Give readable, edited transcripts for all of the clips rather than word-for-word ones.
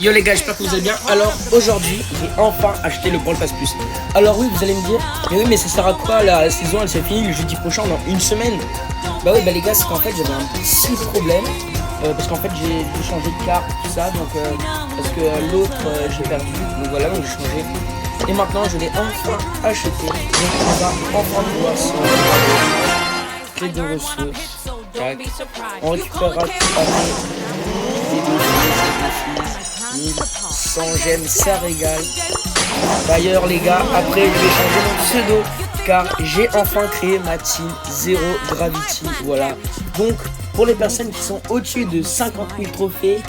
Yo les gars, j'espère que vous allez bien. Alors aujourd'hui, j'ai enfin acheté le Brawl Pass Plus. Alors oui, vous allez me dire, mais oui, mais ça sert à quoi? La saison elle s'est finie le jeudi prochain dans une semaine. Bah oui, bah les gars, c'est qu'en fait j'avais un petit problème. Parce qu'en fait j'ai dû changer de carte, tout ça, donc parce que l'autre j'ai perdu, donc voilà, donc j'ai changé. Et maintenant je l'ai enfin acheté, donc on va enfin pouvoir se clé de ressources. Tac. On récupérera tout après. 1100 gemmes, ça régale. D'ailleurs les gars, après je vais changer mon pseudo car j'ai enfin créé ma team Zero Gravity. Voilà. Donc pour les personnes qui sont au-dessus de 50 000 trophées,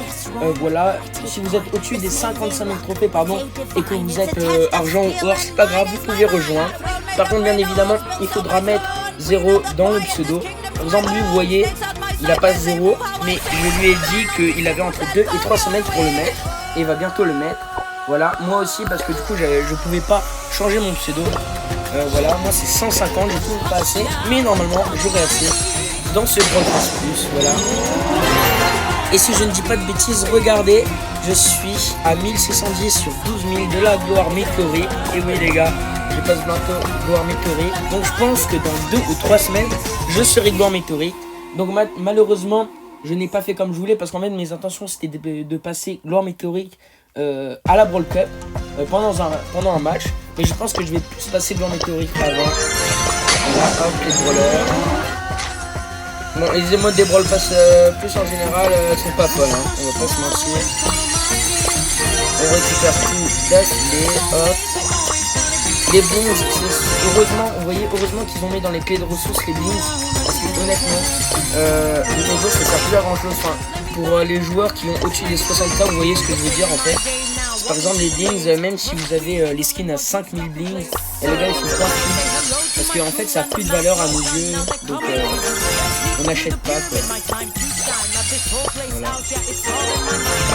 voilà, si vous êtes au-dessus des 55 000 trophées, pardon, et que vous êtes argent ou or, c'est pas grave, vous pouvez rejoindre. Par contre, bien évidemment, il faudra mettre 0 dans le pseudo. Par exemple, lui, vous voyez, il a pas 0, mais je lui ai dit qu'il avait entre 2 et 3 semaines pour le mettre, et il va bientôt le mettre. Voilà, moi aussi, parce que du coup, je pouvais pas changer mon pseudo. Voilà, moi c'est 150, j'ai toujours pas assez, mais normalement, j'aurai assez dans ce Brawl Pass Plus, voilà. Et si je ne dis pas de bêtises, regardez, je suis à 1610 sur 12 000 de la gloire météorique. Et oui les gars, je passe bientôt gloire météorique. Donc je pense que dans 2 ou 3 semaines, je serai gloire météorique. Donc malheureusement, je n'ai pas fait comme je voulais parce qu'en fait mes intentions c'était de passer gloire météorique à la Brawl Cup pendant un match. Mais je pense que je vais plus passer gloire météorique avant. Voilà, hop, les brawlers. Bon, les émotes des Brawl Pass plus en général sont pas folles, hein. On va pas se mentir. On récupère tout d'affilée, hop. Les blings, heureusement, vous voyez, heureusement qu'ils ont mis dans les clés de ressources les blings. Parce que honnêtement, de nos jours ça sert plus à grand chose. Enfin, pour les joueurs qui ont au-dessus des 60K, vous voyez ce que je veux dire en fait. Par exemple les blings, même si vous avez les skins à 5000 blings, et les gars ils sont pas fous. Parce qu'en fait ça a plus de valeur à nos yeux. Donc on n'achète pas quoi. Voilà.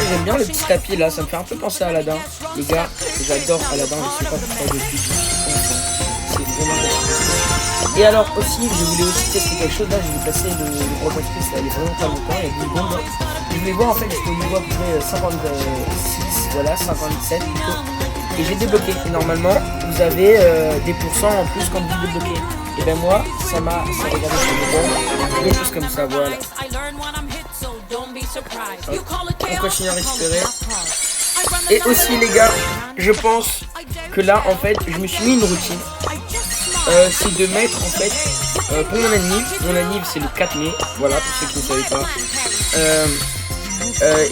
J'aime bien le petit tapis là, ça me fait un peu penser à Aladdin. Les gars, j'adore Aladdin, je sais pas pourquoi depuis. C'est vraiment bien. Et alors aussi, je voulais aussi tester quelque chose là, je vais passer le Brawl Pass Plus là, il y a vraiment pas longtemps, il y a 10 secondes. Je voulais voir en fait, j'étais au niveau à peu près 56, voilà, 57 plutôt. Et j'ai débloqué. Et normalement, vous avez des pourcents en plus quand vous débloquez. Et ben moi, ça regardé sur le bon, des choses comme ça, voilà. On continue à récupérer. Et aussi les gars, je pense que là en fait, je me suis mis une routine. C'est de mettre en fait, pour mon anniv c'est le 4 mai, voilà pour ceux qui ne savaient pas.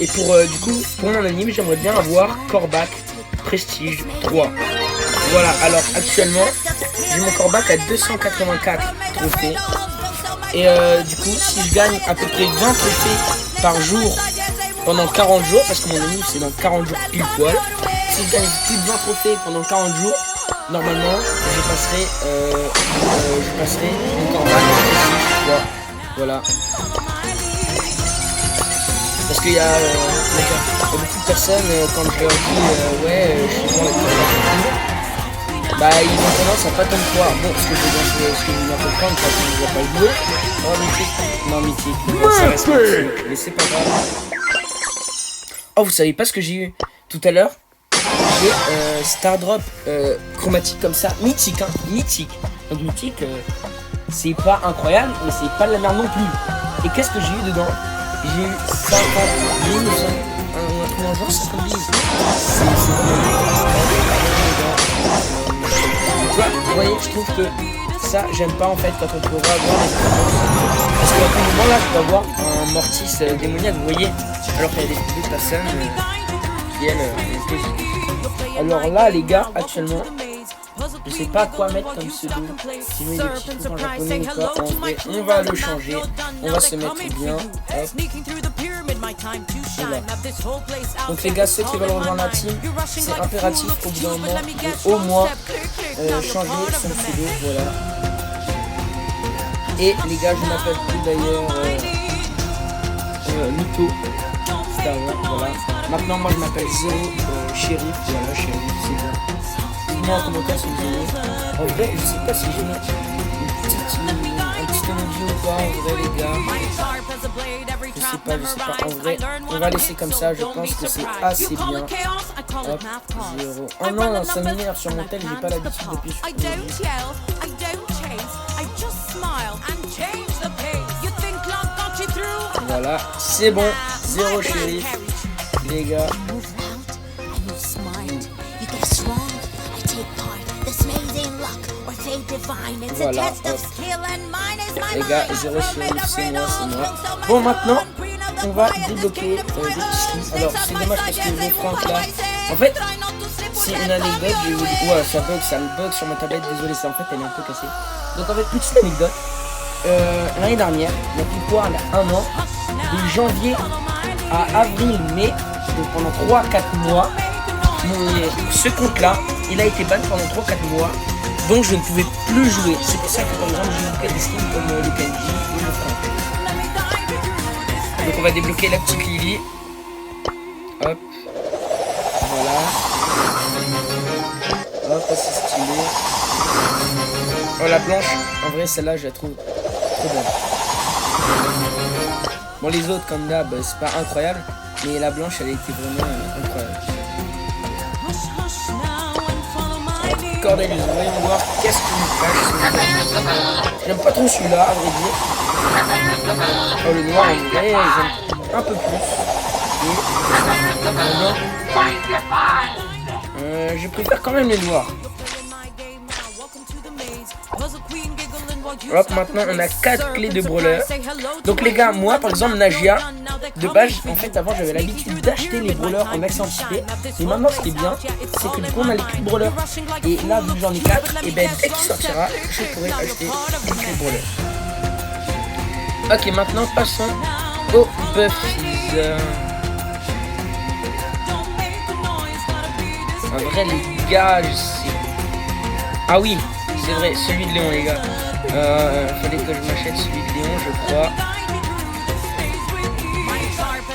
Et pour du coup, pour mon anniv j'aimerais bien avoir Corbac Prestige 3. Voilà, alors actuellement j'ai mon Corbac à 284 trophées. Et du coup si je gagne à peu près 20 trophées par jour pendant 40 jours, parce que mon anniv c'est dans 40 jours pile poil. Si je gagne plus de 20 trophées pendant 40 jours, normalement je passerai mon Corbac Prestige 3. Voilà. Parce qu'il y a beaucoup de personnes, quand je leur dis ouais, je suis bon avec Corbac, bah ils ont tendance à pas tant me croire. Bon, ce que je veux bien comprendre, parce que je ne vois pas le jouer. Oh mythique, non mythique, ça reste mythique, mais c'est pas grave. Oh, vous savez pas ce que j'ai eu tout à l'heure? J'ai Star Drop chromatique comme ça, mythique, hein, mythique. Donc mythique, c'est pas incroyable, mais c'est pas de la merde non plus. Et qu'est-ce que j'ai eu dedans? J'ai eu 50 billes, un jour 50 billes. Vous voyez, je trouve que ça, j'aime pas en fait quand on pourra avoir des performances. Parce qu'à tout moment là, je peux avoir un Mortis démoniaque, vous voyez. Alors qu'il y a des personnes qui elles alors là, les gars, actuellement, je sais pas quoi mettre comme pseudo. Sinon, il y a des petits trucs en japonais ou pas. En vrai, on va le changer. On va se mettre bien. Hop. Voilà. Donc les gars, ceux qui veulent rejoindre la team, c'est impératif au bout d'un moment de au moins changer son pseudo. Voilà. Et les gars, je m'appelle plus d'ailleurs Mito. Voilà. Maintenant, moi je m'appelle Zero Shérif. Voilà, Shérif, c'est bien. Dites-moi en commentaire si vous voulez. En vrai, je sais pas si je mets un petit emoji ou pas, en vrai, les gars. Je sais pas. En vrai, on va laisser comme ça. Je pense que c'est assez bien. Hop, 0. Oh non, ça m'énerve sur mon tel. J'ai pas l'habitude depuis. Voilà, c'est bon. 0 shérif. Les gars. Voilà, hop. Les gars, 0 shérif, c'est moi. Bon, maintenant, on va débloquer des skins. Alors, c'est dommage parce que le Franck là. En fait, c'est une anecdote. Ouais, ça bug sur ma tablette. Désolé, c'est en fait, elle est un peu cassée. Donc, en fait, petite anecdote. L'année dernière, il y a pu voir, il y a 1 an, de janvier à avril-mai, donc pendant 3-4 mois, ce compte-là, il a été ban pendant 3-4 mois, donc je ne pouvais plus jouer. C'est pour ça que par exemple, j'ai débloqué des skins comme le Kenji et le Frank. Donc on va débloquer la petite Lily. Hop. Voilà. Hop, c'est stylé. Oh, la blanche, en vrai, celle-là, je la trouve trop bonne. Bon, les autres, comme d'hab, c'est pas incroyable, mais la blanche, elle a été vraiment incroyable. Cordelius, voyons voir qu'est-ce qu'il nous cache. J'aime pas trop celui-là, à vrai dire. Oh, le noir, en vrai, j'aime un peu plus. Et je préfère quand même les noirs. Hop, maintenant on a 4 clés de brawler. Donc les gars, moi par exemple Nagia, de base en fait avant j'avais l'habitude d'acheter les brawlers en accès anticipé. Mais maintenant ce qui est bien, c'est que du coup on a les clés de brawler. Et là vu que j'en ai 4, et ben dès qu'il sortira, je pourrai acheter les clés de brawler. Ok, maintenant passons aux Buffies. En vrai les gars, je sais. Ah oui, c'est vrai, celui de Léon les gars. Fallait que je m'achète celui de Léon, je crois.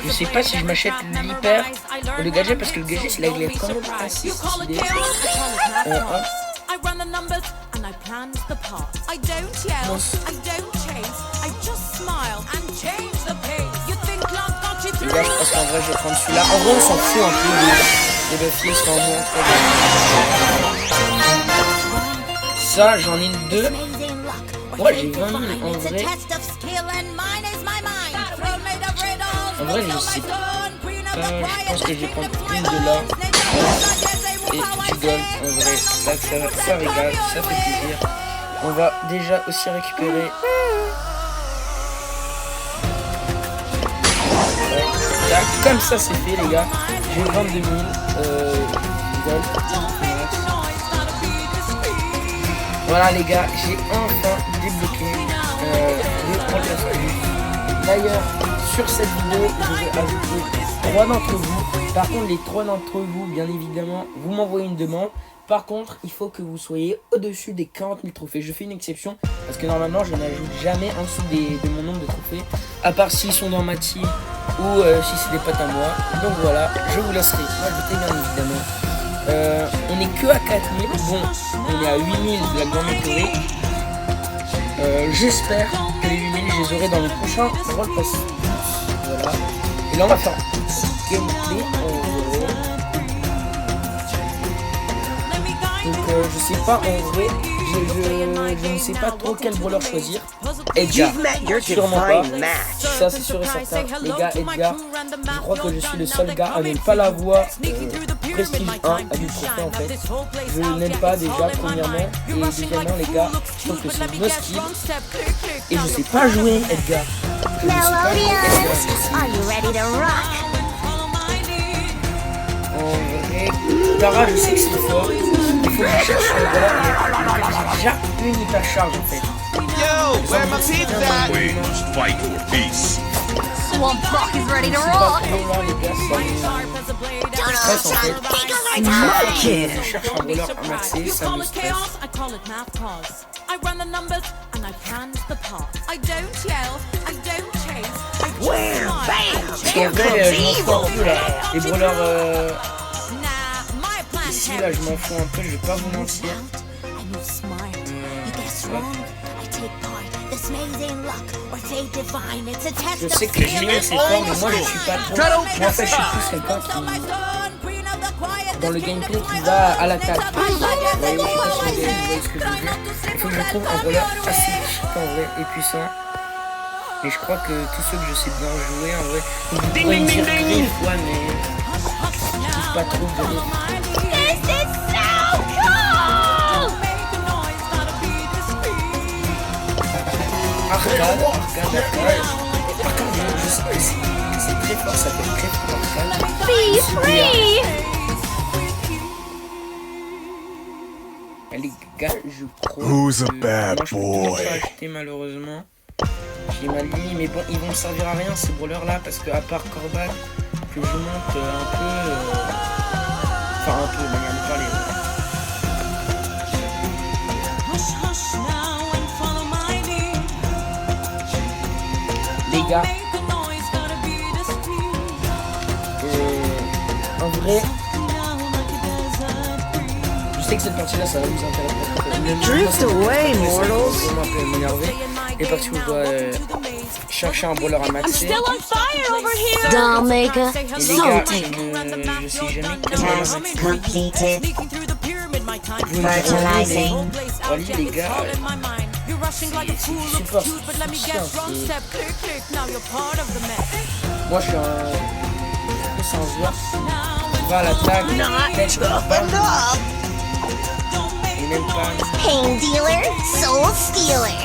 Je sais pas si je m'achète l'hyper ou le gadget parce que le gadget il est quand même assez stylé. Hop. Les gars, je pense qu'en vrai je vais prendre celui-là. En vrai on s'en fout un peu des Buffy, c'est en moins très bien. Ça j'en ai 2. Ouais, j'ai 20 000 en vrai. En vrai, je sais pas. Je pense que je vais prendre une de là. Et tu donnes en vrai. Ça régale, ça fait plaisir. On va déjà aussi récupérer. Là, comme ça, c'est fait, les gars. J'ai 22 000 gold. Voilà les gars, j'ai enfin débloqué le Brawl Stars. D'ailleurs, sur cette vidéo, je vais ajouter 3 d'entre vous. Par contre, les 3 d'entre vous, bien évidemment, vous m'envoyez une demande. Par contre, il faut que vous soyez au-dessus des 40 000 trophées. Je fais une exception parce que normalement, je n'ajoute jamais en dessous de mon nombre de trophées. À part s'ils sont dans ma team ou si c'est des potes à moi. Donc voilà, je vous laisserai ajouter bien évidemment. On est que à 4000, bon, on est à 8000 de la grande théorie. J'espère que les 8000 je les aurai dans le prochain Brawl Pass. Voilà. Et là on va faire un gameplay en gros. Donc je sais pas en vrai, je ne sais pas trop quel brawler choisir. Edgar, sûrement pas. Ça c'est sûr et certain. Les gars, Edgar, je crois que je suis le seul gars à ne pas l'avoir. Prestige 1 à du trophée en fait. Je n'aime pas déjà premièrement. Et deuxièmement les gars, je trouve que c'est no skill. Et je sais pas jouer Edgar. Je ne sais pas jouer Edgar. En vrai, Tara je sais que c'est fort. Il faut que je cherche un brawler. J'ai déjà une hyper charge en fait. Yo, where my pizza at? We must fight for peace. Swamp Rock is ready to rock. Je cherche un brawler à maxer, ça me stresse. En vrai, je m'en fous un peu là. Les brawlers ici là, je m'en fous un peu, je vais pas vous mentir. Je sais que Julien c'est fort, mais moi je suis pas trop. Moi en fait je suis plus quelqu'un qui, dans le gameplay qui va à l'attaque. Vous voyez, je sais pas si vous voyez ce que je veux dire. Il faut que je trouve un voleur assez cheat en vrai et puissant. Et je crois que tous ceux que je sais bien jouer en vrai, vous pourrez me dire des fois, mais je trouve pas trop de. This is so cool! Arcade, je sais que c'est très fort, ça s'appelle très fort Arcade. Be free! Les gars, je crois Who's a que bad moi je peux toujours boy? pas acheter malheureusement. J'ai mal mis, mais bon, ils vont me servir à rien ces brawlers là parce que à part Corbac, que je monte un peu, enfin un peu, manière de parler. Les gars, en vrai, je sais que cette partie-là, ça va vous intéresser. Drift away, mortals. Je vais un peu m'énerver. Et parce que je dois chercher un brawler à maxer. Still on fire over here! Dollmaker, Et les gars, salting, je sais jamais comment la task maxer. completed, Je me fertilizing. dis, les gars, c'est super, c'est chiant. Moi, je suis un joueur qui va à l'attaque, tête, et même pas. pain dealer, soul stealer.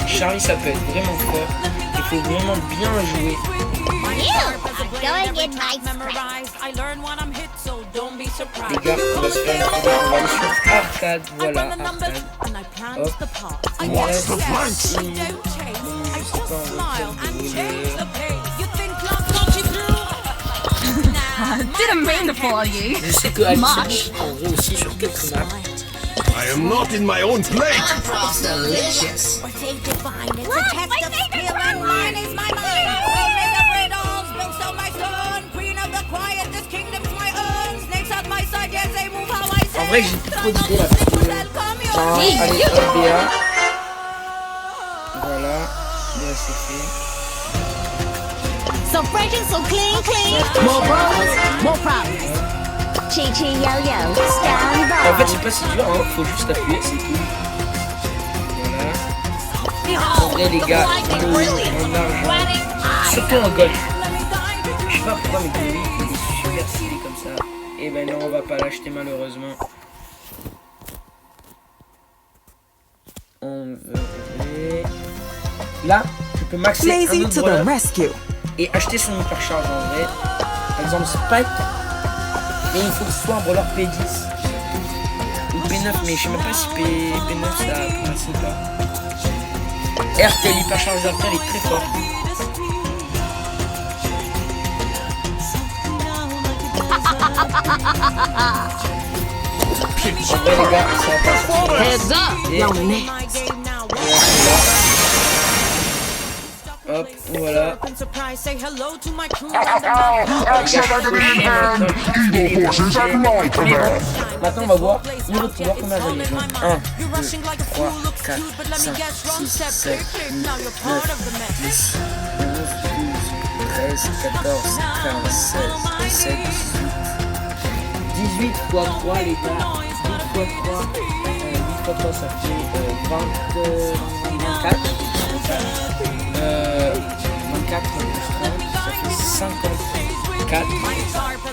Charlie, ça peut être vraiment fort. Il faut vraiment bien jouer. Going in my Les gars, on va se faire une première. On va aller sur arcade. Voilà, arcade. Hop. Il me reste ici. Je sais pas, on va faire Didn't mean to fool you. je sais que Alice en vrai aussi sur quelques maps. I am not in my own plate. delicious. En vrai, j'ai plus trop d'idées là parce que. Genre, allez, hop, BA. Voilà. BA, c'est fait. So fresh and so clean. More problems, more problems. Chi chi yo yo, stand En by. fait, c'est pas si dur, hein. Faut juste appuyer, c'est tout. Voilà. En vrai, les gars, en argent. Surtout en gold. Je sais pas pourquoi, mais Gary, il est super stylé comme ça. Et ben non, on va pas l'acheter malheureusement. On veut. Là, tu peux maxer un autre brawler et acheter son hypercharge en vrai. Par exemple, Spike. Et il faut que ce soit un brawler P10 ou P9, mais je sais même pas si P9 ça passe ou pas. RTL, l'hypercharge d'RTL est très fort. En vrai, les gars, ça va pas. Heads up. Et hop, voilà. Maintenant, on va voir niveau de pouvoir combien j'en ai. 1, 2, 3, 4, 5, 6, 7, 8, 9, 10, 11, 12, 13, 14, 15, 16, 17, 18 x 3, les gars. 8 x 3, 8 x 3, ça fait 24. 24 plus 30, ça fait 54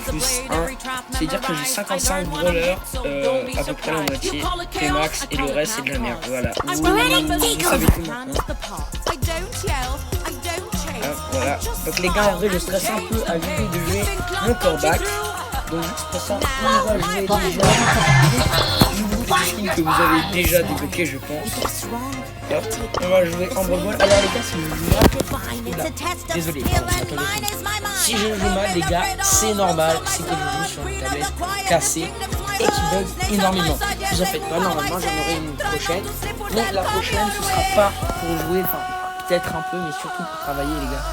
plus 1. C'est-à-dire que j'ai 55 brawlers, à peu près la moitié, P-Max, et le reste c'est de la merde. Voilà. Vous savez tout maintenant. Voilà. Donc les gars, en vrai, je stresse un peu à l'idée de jouer mon Corbac. Donc juste pour ça, on va jouer déjà des skins que vous avez déjà débloqués, je pense. Hop, on va jouer en Brawl Ball. Alors les gars, si je joue mal, oula, désolé, si je joue mal les gars, c'est normal, c'est que je joue sur une tablette cassée et qui bug énormément. Vous en faites pas, normalement j'en aurai une prochaine. Mais la prochaine ce sera pas pour jouer, enfin peut-être un peu, mais surtout pour travailler les gars.